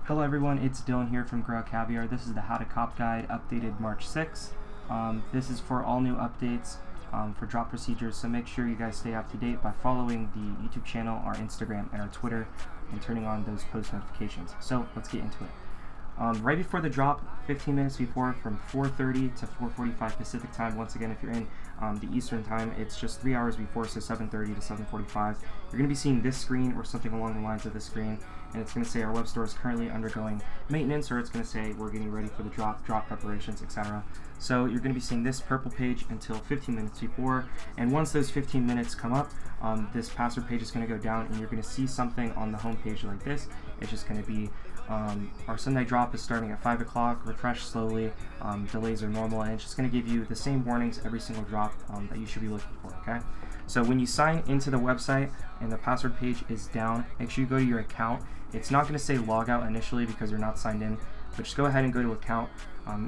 Hello everyone, it's Dylan here from Grail Caviar. This is the How to Cop Guide updated March 6th. This is for all new updates for drop procedures, so make sure you guys stay up to date by following the YouTube channel, our Instagram, and our Twitter, and turning on those post notifications. So let's get into it. Right before the drop, 15 minutes before, from 4:30 to 4:45 Pacific time. Once again, if you're in the Eastern time, it's just 3 hours before, so 7:30 to 7:45. You're going to be seeing this screen or something along the lines of this screen, and it's going to say our web store is currently undergoing maintenance, or it's going to say we're getting ready for the drop preparations, etc. So you're going to be seeing this purple page until 15 minutes before, and once those 15 minutes come up, this password page is going to go down, and you're going to see something on the home page like this. It's just going to be our Sunday drop is starting at 5 o'clock, refresh slowly, delays are normal, and it's just going to give you the same warnings every single drop that you should be looking for, okay? So when you sign into the website and the password page is down, make sure you go to your account. It's not going to say log out initially because you're not signed in, but just go ahead and go to account,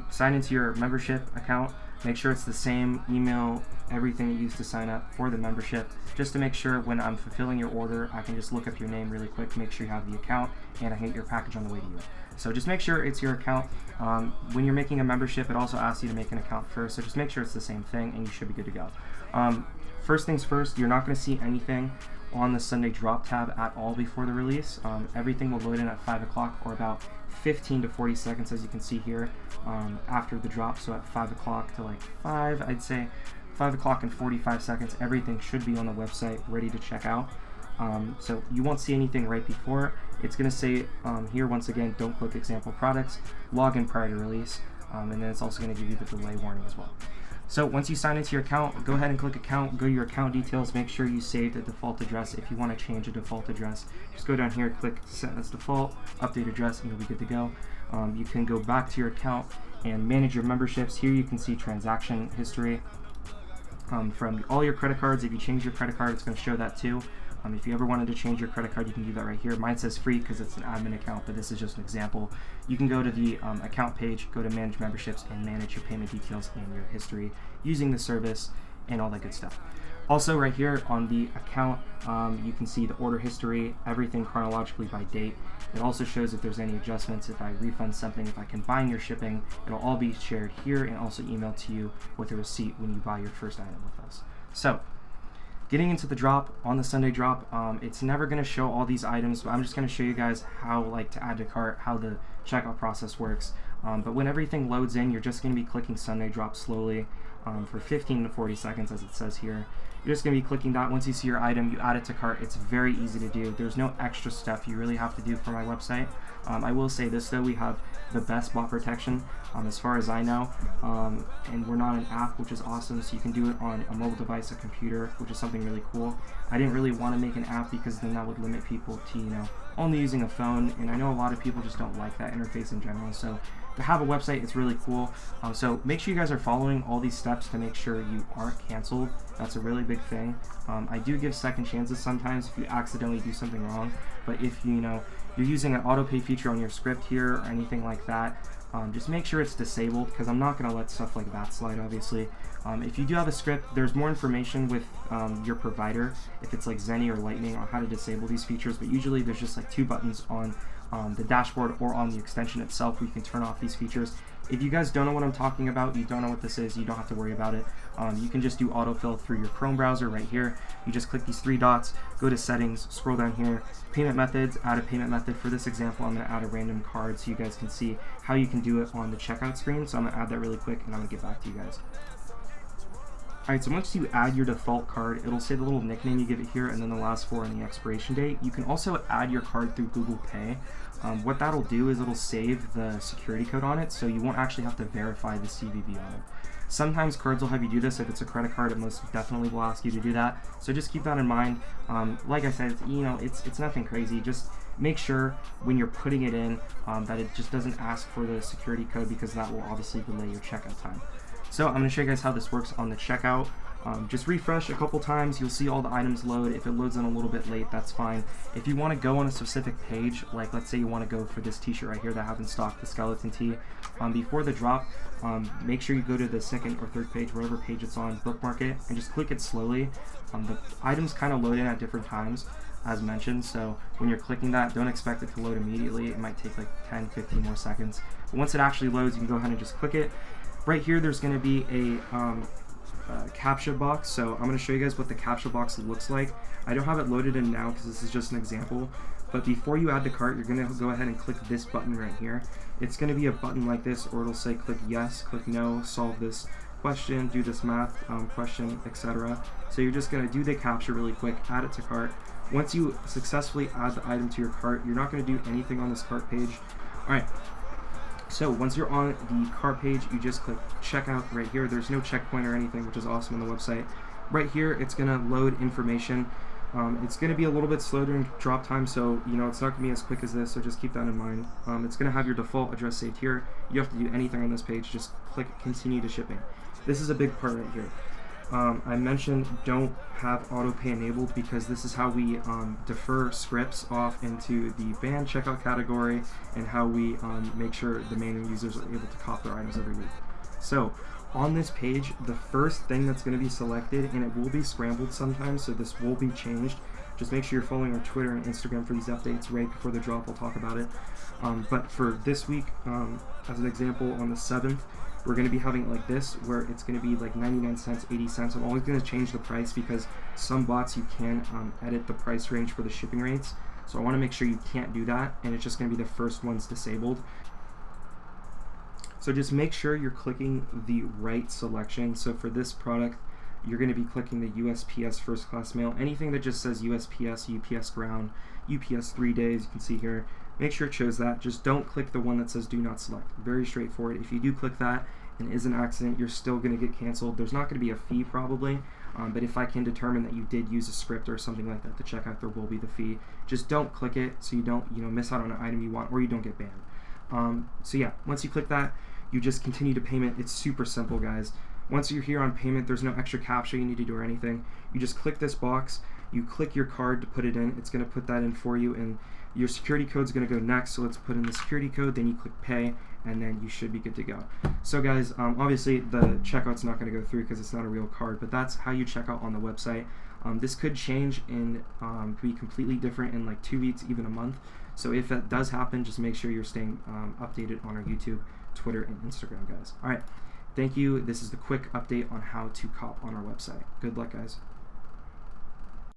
sign into your membership account, make sure it's the same email, everything you used to sign up for the membership, just to make sure when I'm fulfilling your order, I can just look up your name really quick, make sure you have the account, and I can get your package on the way to you. So just make sure it's your account. When you're making a membership, it also asks you to make an account first, so just make sure it's the same thing, and you should be good to go. First things first, you're not going to see anything on the Sunday drop tab at all before the release. Everything will load in at 5 o'clock, or about 15 to 40 seconds, as you can see here, after the drop. So at 5 o'clock to like 5, I'd say 5 o'clock and 45 seconds, everything should be on the website ready to check out. So you won't see anything right before. It's going to say here, once again, don't click example products, log in prior to release, and then it's also going to give you the delay warning as well. So once you sign into your account, go ahead and click account, go to your account details, make sure you save the default address. If you want to change a default address, just go down here, click set as default, update address, and you'll be good to go. You can go back to your account and manage your memberships. Here you can see transaction history from all your credit cards. If you change your credit card, it's going to show that too. If you ever wanted to change your credit card, you can do that right here. Mine says free because it's an admin account, but this is just an example. You can go to the account page, go to manage memberships, and manage your payment details and your history using the service and all that good stuff. Also right here on the account, you can see the order history, everything chronologically by date. It also shows if there's any adjustments, if I refund something, if I combine your shipping. It'll all be shared here and also emailed to you with a receipt when you buy your first item with us. So, getting into the drop, on the Sunday drop, it's never going to show all these items, but I'm just going to show you guys how to add to cart, how the checkout process works. But when everything loads in, you're just going to be clicking Sunday drop slowly for 15 to 40 seconds, as it says here. You're just going to be clicking that. Once you see your item, you add it to cart. It's very easy to do. There's no extra stuff you really have to do for my website. I will say this though, we have the best bot protection as far as I know, and we're not an app, which is awesome, so you can do it on a mobile device, a computer, which is something really cool. I didn't really want to make an app because then that would limit people to only using a phone, and I know a lot of people just don't like that interface in general. So to have a website, it's really cool. So make sure you guys are following all these steps to make sure you aren't canceled. That's a really big thing. I do give second chances sometimes if you accidentally do something wrong, but if you're using an auto pay feature on your script here or anything like that, just make sure it's disabled, because I'm not going to let stuff like that slide, obviously. If you do have a script, there's more information with your provider, if it's like Zenny or Lightning, on how to disable these features, but usually there's just like 2 buttons on the dashboard or on the extension itself where you can turn off these features. If you guys don't know what I'm talking about, you don't know what this is, you don't have to worry about it. You can just do autofill through your Chrome browser right here. You just click these 3 dots, go to settings, scroll down here, payment methods, add a payment method. For this example, I'm going to add a random card so you guys can see how you can do it on the checkout screen. So I'm going to add that really quick and I'm going to get back to you guys. Alright, so once you add your default card, it'll say the little nickname you give it here and then the last 4 and the expiration date. You can also add your card through Google Pay. What that'll do is it'll save the security code on it, so you won't actually have to verify the CVV on it. Sometimes cards will have you do this. If it's a credit card, it most definitely will ask you to do that. So just keep that in mind. Like I said, it's nothing crazy. Just make sure when you're putting it in that it just doesn't ask for the security code, because that will obviously delay your checkout time. So I'm going to show you guys how this works on the checkout. Just refresh a couple times, you'll see all the items load. If it loads in a little bit late, that's fine. If you want to go on a specific page, like let's say you want to go for this t-shirt right here that I have in stock, the skeleton tee, before the drop, make sure you go to the second or third page, whatever page it's on, bookmark it, and just click it slowly. The items kind of load in at different times. as mentioned. So when you're clicking that, don't expect it to load immediately. It might take like 10-15 more seconds. But once it actually loads, you can go ahead and just click it. Right here, there's going to be a captcha box. So I'm going to show you guys what the captcha box looks like. I don't have it loaded in now because this is just an example. But before you add to cart, you're going to go ahead and click this button right here. It's going to be a button like this, or it'll say click yes, click no, solve this question, do this math question, etc. So you're just going to do the captcha really quick, add it to cart. Once you successfully add the item to your cart, you're not going to do anything on this cart page. Alright, so once you're on the cart page, you just click checkout right here. There's no checkpoint or anything, which is awesome on the website. Right here, it's going to load information. It's going to be a little bit slow during drop time, so it's not going to be as quick as this, so just keep that in mind. It's going to have your default address saved here. You don't have to do anything on this page, just click continue to shipping. This is a big part right here. I mentioned don't have auto pay enabled because this is how we defer scripts off into the banned checkout category, and how we make sure the manual users are able to cop their items every week. So on this page, the first thing that's going to be selected, and it will be scrambled sometimes, so this will be changed. Just make sure you're following our Twitter and Instagram for these updates right before the drop. We'll talk about it. But for this week, as an example, on the 7th, we're going to be having it like this, where it's going to be like 99 cents, 80 cents. I'm always going to change the price because some bots you can edit the price range for the shipping rates. So I want to make sure you can't do that, and it's just going to be the first ones disabled. So just make sure you're clicking the right selection. So for this product, you're going to be clicking the USPS first class mail. Anything that just says USPS, UPS ground, UPS 3 days, you can see here. Make sure it shows that. Just don't click the one that says do not select. Very straightforward. If you do click that and it is an accident, you're still going to get canceled. There's not going to be a fee probably, but if I can determine that you did use a script or something like that to check out, there will be the fee. Just don't click it so you don't miss out on an item you want, or you don't get banned. So yeah, once you click that, you just continue to payment. It's super simple, guys. Once you're here on payment, there's no extra captcha you need to do or anything. You just click this box, you click your card to put it in. It's going to put that in for you, and your security code is going to go next. So let's put in the security code, then you click pay, and then you should be good to go. So guys, obviously the checkout's not going to go through because it's not a real card, but that's how you check out on the website. This could change and be completely different in like 2 weeks, even a month. So if that does happen, just make sure you're staying updated on our YouTube, Twitter, and Instagram, guys. All right, thank you. This is the quick update on how to cop on our website. Good luck, guys.